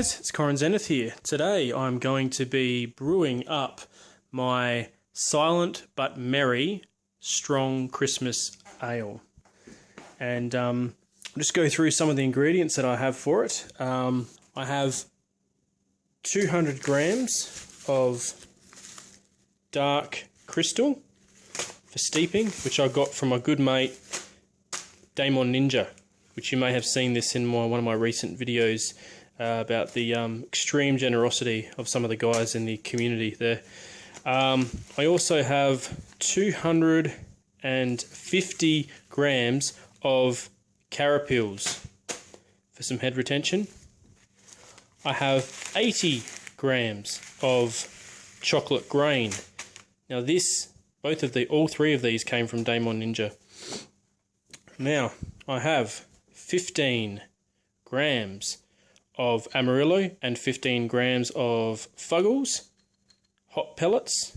guys, it's CorronZenith here. Today I'm going to be brewing up my silent but merry strong Christmas ale. And I'll just go through some of the ingredients that I have for it. I have 200 grams of dark crystal for steeping, which I got from my good mate Damon Ninja, which you may have seen this in one of my recent videos about the extreme generosity of some of the guys in the community there. I also have 250 grams of carapils for some head retention. I have 80 grams of chocolate grain. Now all three of these came from Damon Ninja. Now I have 15 grams of Amarillo and 15 grams of Fuggles, hot pellets,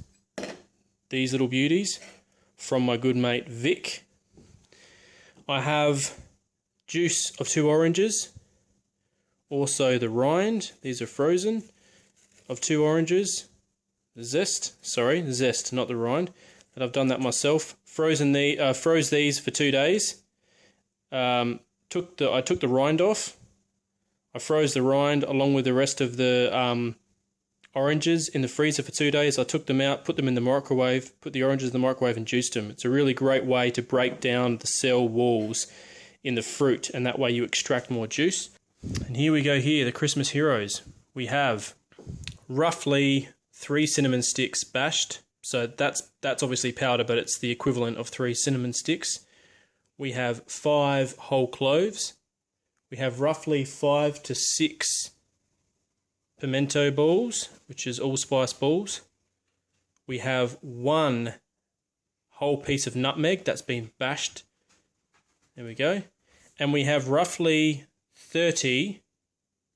these little beauties, from my good mate Vic. I have juice of 2 oranges, also the rind, these are frozen, of 2 oranges, the zest, not the rind, and I've done that myself. Froze these for 2 days. I took the rind off. I froze the rind along with the rest of the oranges in the freezer for 2 days. I took them out, put them in the microwave, put the oranges in the microwave and juiced them. It's a really great way to break down the cell walls in the fruit, and that way you extract more juice. And here we go here, the Christmas heroes. We have roughly 3 cinnamon sticks bashed. So that's obviously powder, but it's the equivalent of 3 cinnamon sticks. We have 5 whole cloves. We have roughly 5 to 6 pimento balls, which is allspice balls. We have 1 whole piece of nutmeg that's been bashed. There we go. And we have roughly 30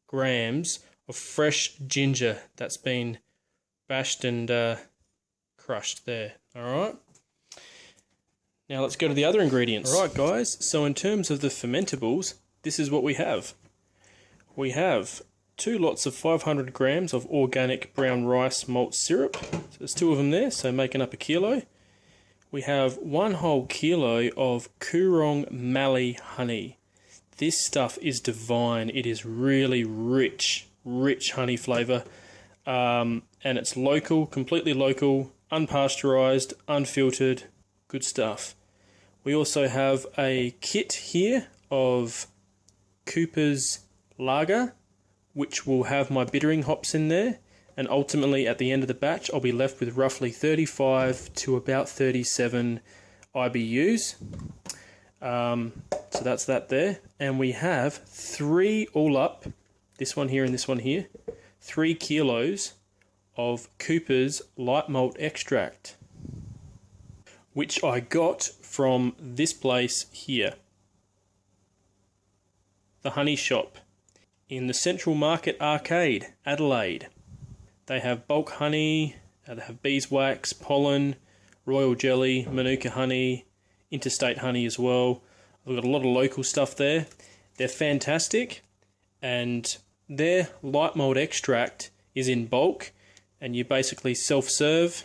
grams of fresh ginger that's been bashed and crushed there. Alright. Now let's go to the other ingredients. Alright guys, so in terms of the fermentables, this is what we have. We have 2 lots of 500 grams of organic brown rice malt syrup. So there's 2 of them there, so making up a kilo. We have 1 whole kilo of Coorong Mallee honey. This stuff is divine. It is really rich honey flavour. And it's local, completely local, unpasteurised, unfiltered, good stuff. We also have a kit here of Cooper's Lager, which will have my bittering hops in there, and ultimately at the end of the batch I'll be left with roughly 35 to about 37 IBUs. So that's that there. And we have 3 all up, this one here and this one here, 3 kilos of Cooper's light malt extract, which I got from this place here, the Honey Shop, in the Central Market Arcade, Adelaide. They have bulk honey, they have beeswax, pollen, royal jelly, Manuka honey, interstate honey as well. I've got a lot of local stuff there. They're fantastic, and their light malt extract is in bulk, and you basically self-serve,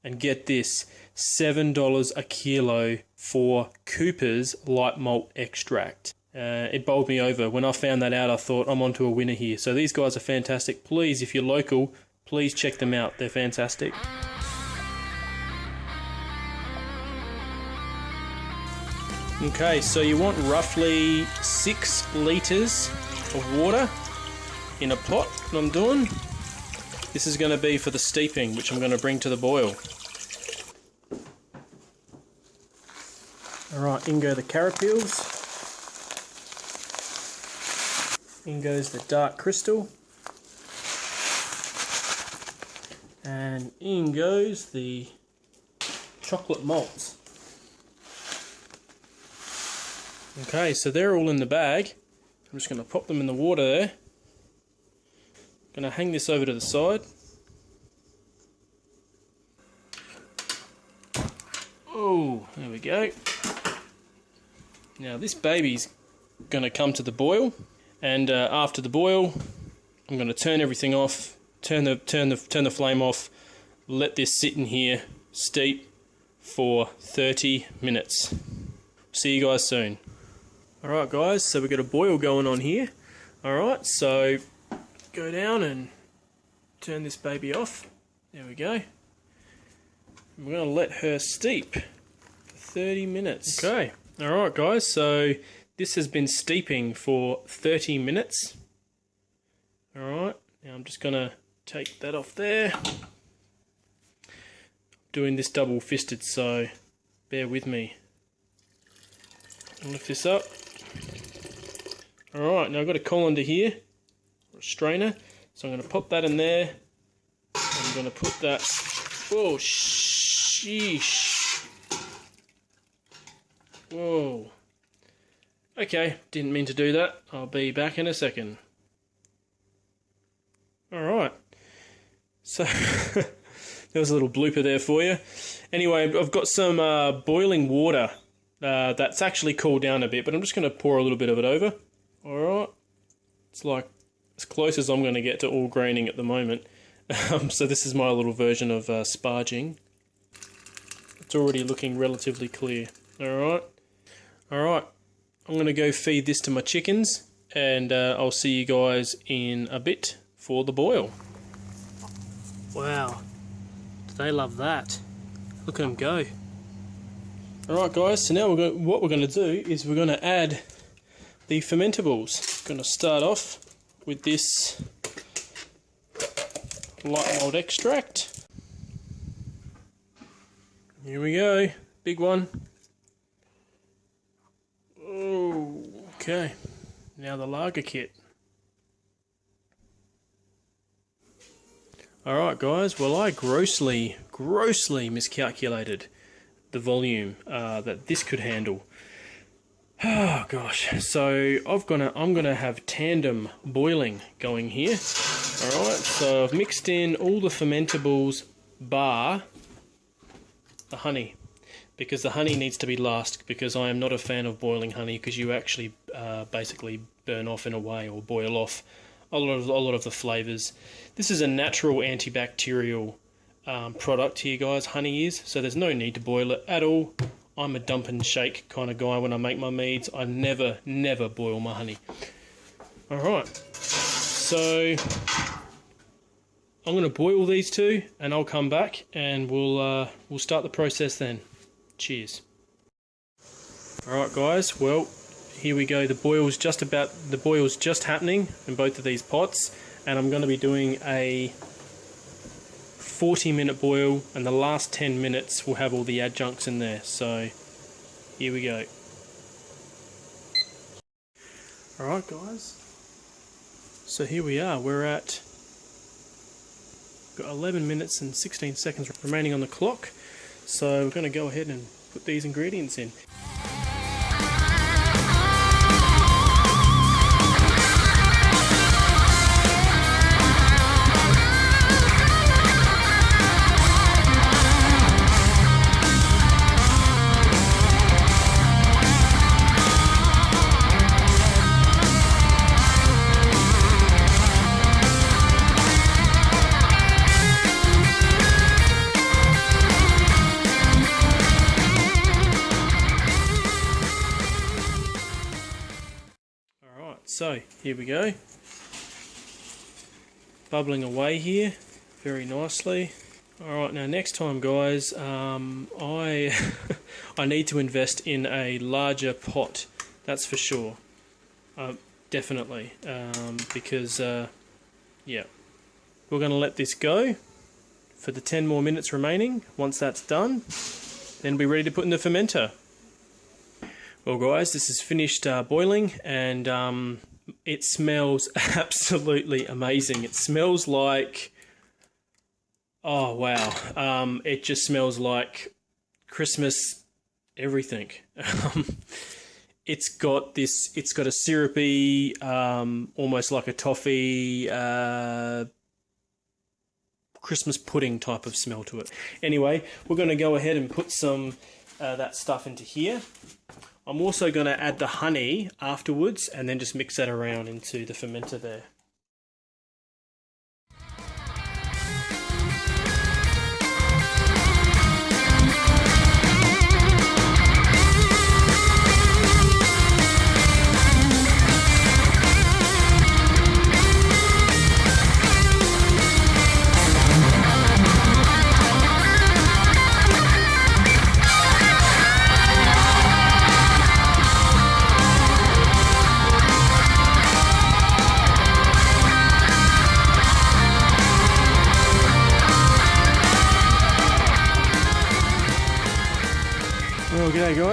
and get this, $7 a kilo for Cooper's light malt extract. It bowled me over. When I found that out, I thought, I'm onto a winner here. So these guys are fantastic. Please, if you're local, please check them out. They're fantastic. Okay, so you want roughly 6 litres of water in a pot. What I'm doing, this is going to be for the steeping, which I'm going to bring to the boil. Alright, in go the carapils. In goes the dark crystal. And in goes the chocolate malts. Okay, so they're all in the bag. I'm just going to pop them in the water there. Going to hang this over to the side. Oh, there we go. Now this baby's going to come to the boil, and after the boil I'm going to turn everything off, turn the flame off, let this sit in here, steep for 30 minutes. See you guys soon. Alright guys, so we've got a boil going on here. Alright, so go down and turn this baby off. There we go. We're going to let her steep for 30 minutes. Okay, alright guys, so this has been steeping for 30 minutes. Alright, now I'm just going to take that off there. Doing this double fisted, so bear with me. I'll lift this up. Alright, now I've got a colander here, or a strainer, so I'm going to pop that in there. I'm going to put that, whoa, sheesh. Whoa. Okay, didn't mean to do that. I'll be back in a second. Alright, so there was a little blooper there for you. Anyway, I've got some boiling water that's actually cooled down a bit, but I'm just going to pour a little bit of it over. Alright, it's like as close as I'm going to get to all graining at the moment. So this is my little version of sparging. It's already looking relatively clear. Alright, alright, I'm going to go feed this to my chickens, and I'll see you guys in a bit for the boil. Wow, they love that. Look at them go. Alright guys, so now what we're going to do is we're going to add the fermentables. Going to start off with this light malt extract. Here we go, big one. Oh, okay, now the lager kit. Alright guys, well I grossly miscalculated the volume that this could handle. Oh gosh, so I'm gonna have tandem boiling going here. Alright, so I've mixed in all the fermentables bar the honey, because the honey needs to be last, because I am not a fan of boiling honey, because you actually basically burn off in a way, or boil off a lot of the flavours. This is a natural antibacterial product here guys, honey is, so there's no need to boil it at all. I'm a dump and shake kind of guy when I make my meads. I never boil my honey. Alright, so I'm going to boil these two and I'll come back and we'll start the process then. Cheers. Alright guys, well here we go. The boil's just happening in both of these pots, and I'm going to be doing a 40-minute boil, and the last 10 minutes will have all the adjuncts in there. So here we go. Alright guys, so here we are. We're at, got 11 minutes and 16 seconds remaining on the clock, so we're going to go ahead and put these ingredients in. So here we go, bubbling away here very nicely. Alright, now next time guys, I need to invest in a larger pot, that's for sure, definitely, because yeah, we're going to let this go for the 10 more minutes remaining. Once that's done, then we'll be ready to put in the fermenter. Well guys, this is finished boiling, and it smells absolutely amazing. It smells like, oh wow, it just smells like Christmas everything. It's got a syrupy, almost like a toffee, Christmas pudding type of smell to it. Anyway, we're going to go ahead and put some that stuff into here. I'm also going to add the honey afterwards and then just mix that around into the fermenter there.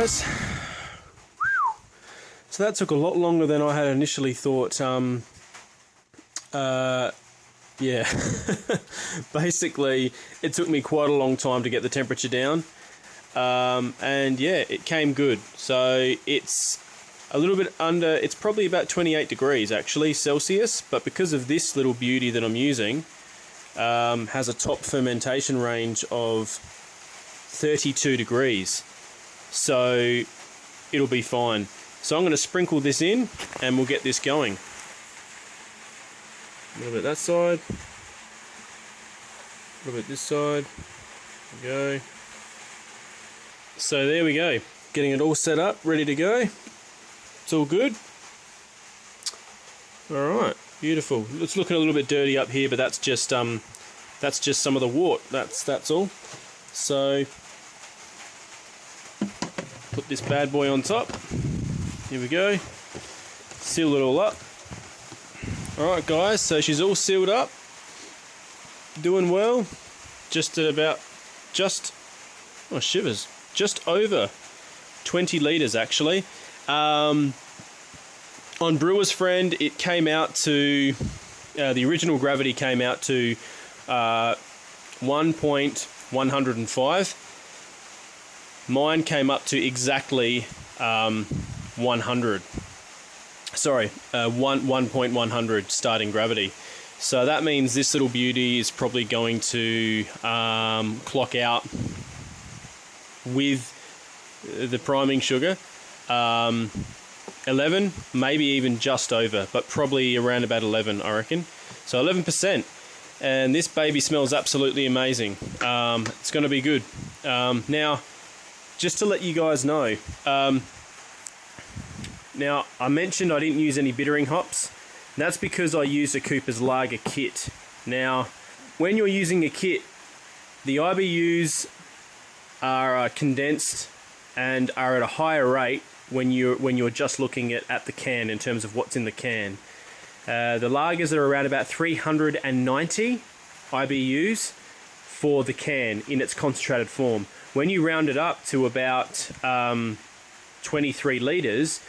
guys. So that took a lot longer than I had initially thought. Yeah, basically it took me quite a long time to get the temperature down, and yeah, it came good. So it's a little bit under, it's probably about 28 degrees actually Celsius, but because of this little beauty that I'm using, has a top fermentation range of 32 degrees, so it'll be fine. So I'm going to sprinkle this in and we'll get this going. A little bit that side, a little bit this side. There we go. So there we go, getting it all set up, ready to go. It's all good. All right, beautiful. It's looking a little bit dirty up here, but that's just some of the wort. That's all. So put this bad boy on top. Here we go. Seal it all up. Alright guys, so she's all sealed up, doing well, just over 20 litres actually. On Brewer's Friend it came out to, the original gravity came out to 1.105. Mine came up to exactly 100. Sorry, 1.100 starting gravity. So that means this little beauty is probably going to clock out with the priming sugar 11, maybe even just over, but probably around about 11, I reckon. So 11%, and this baby smells absolutely amazing. It's going to be good. Now, just to let you guys know, now, I mentioned I didn't use any bittering hops. That's because I used a Cooper's Lager kit. Now, when you're using a kit, the IBUs are condensed and are at a higher rate when you're just looking at the can in terms of what's in the can. The lagers are around about 390 IBUs for the can in its concentrated form. When you round it up to about 23 litres,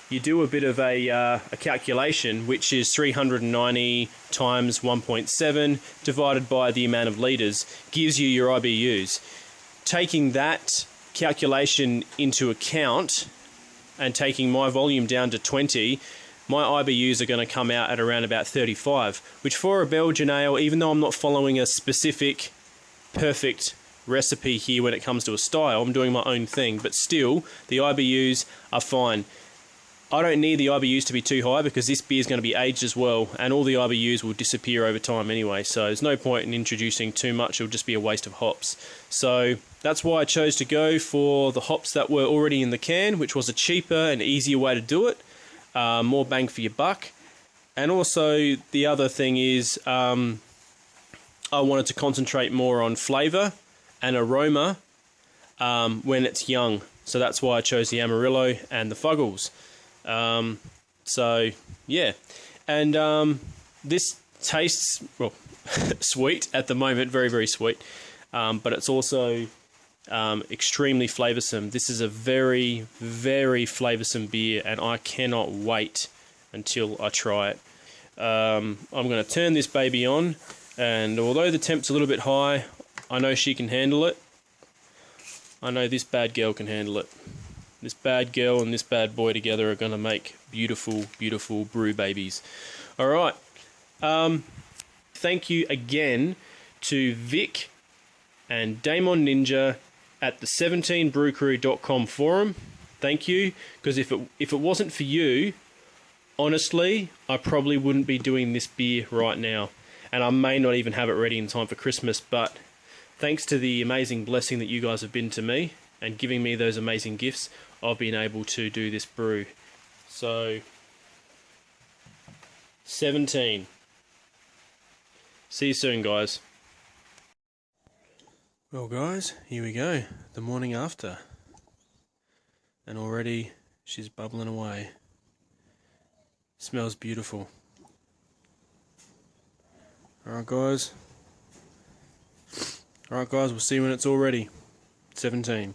you do a bit of a calculation, which is 390 times 1.7 divided by the amount of litres, gives you your IBUs. Taking that calculation into account and taking my volume down to 20, my IBUs are going to come out at around about 35, which for a Belgian ale, even though I'm not following a specific perfect recipe here when it comes to a style, I'm doing my own thing, but still the IBUs are fine. I don't need the IBUs to be too high because this beer is going to be aged as well, and all the IBUs will disappear over time anyway, so there's no point in introducing too much. It'll just be a waste of hops. So that's why I chose to go for the hops that were already in the can, which was a cheaper and easier way to do it. More bang for your buck. And also the other thing is I wanted to concentrate more on flavour and aroma when it's young. So that's why I chose the Amarillo and the Fuggles. So yeah, and this tastes, well, sweet at the moment, very, very sweet, but it's also extremely flavoursome. This is a very, very flavoursome beer, and I cannot wait until I try it. I'm going to turn this baby on, and although the temp's a little bit high, I know she can handle it. I know this bad girl can handle it. This bad girl and this bad boy together are going to make beautiful, beautiful brew babies. All right. Thank you again to Vic and Damon Ninja at the 17brewcrew.com forum. Thank you, because if it wasn't for you, honestly, I probably wouldn't be doing this beer right now, and I may not even have it ready in time for Christmas. But thanks to the amazing blessing that you guys have been to me and giving me those amazing gifts, I've been able to do this brew. So 17. See you soon, guys. Well, guys, here we go. The morning after. And already she's bubbling away. Smells beautiful. Alright, guys. Alright, guys, we'll see you when it's all ready. 17.